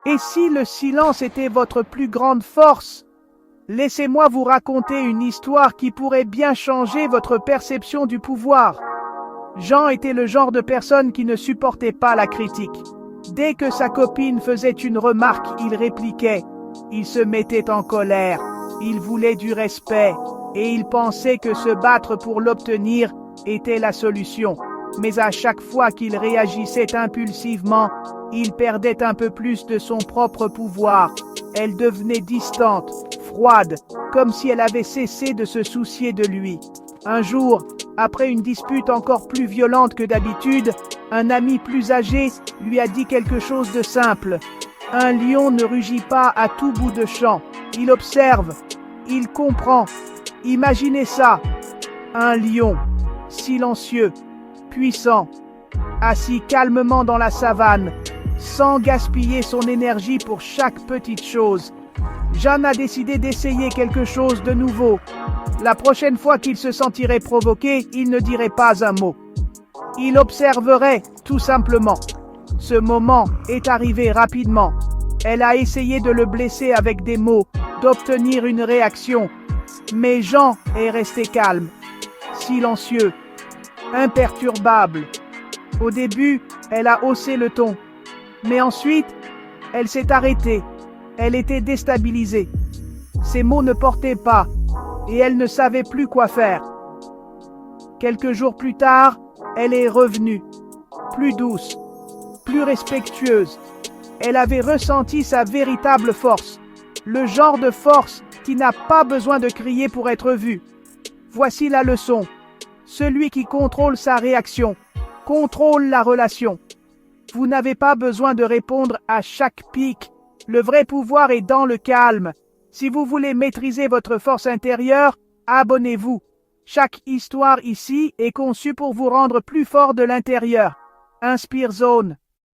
Et si le silence était votre plus grande force? Laissez-moi vous raconter une histoire qui pourrait bien changer votre perception du pouvoir. Jean était le genre de personne qui ne supportait pas la critique. Dès que sa copine faisait une remarque, il répliquait. Il se mettait en colère. Il voulait du respect. Et il pensait que se battre pour l'obtenir était la solution. Mais à chaque fois qu'il réagissait impulsivement, il perdait un peu plus de son propre pouvoir. Elle devenait distante, froide, comme si elle avait cessé de se soucier de lui. Un jour, après une dispute encore plus violente que d'habitude, un ami plus âgé lui a dit quelque chose de simple. Un lion ne rugit pas à tout bout de champ. Il observe, il comprend. Imaginez ça, un lion, silencieux, puissant, assis calmement dans la savane, sans gaspiller son énergie pour chaque petite chose. Jeanne a décidé d'essayer quelque chose de nouveau. La prochaine fois qu'il se sentirait provoqué, il ne dirait pas un mot. Il observerait, tout simplement. Ce moment est arrivé rapidement. Elle a essayé de le blesser avec des mots, d'obtenir une réaction. Mais Jean est resté calme, silencieux, imperturbable. Au début, elle a haussé le ton. Mais ensuite, elle s'est arrêtée. Elle était déstabilisée. Ses mots ne portaient pas, et elle ne savait plus quoi faire. Quelques jours plus tard, elle est revenue, plus douce, plus respectueuse. Elle avait ressenti sa véritable force, le genre de force qui n'a pas besoin de crier pour être vu. Voici la leçon. Celui qui contrôle sa réaction, contrôle la relation. Vous n'avez pas besoin de répondre à chaque pic. Le vrai pouvoir est dans le calme. Si vous voulez maîtriser votre force intérieure, abonnez-vous. Chaque histoire ici est conçue pour vous rendre plus fort de l'intérieur. Inspire Zone.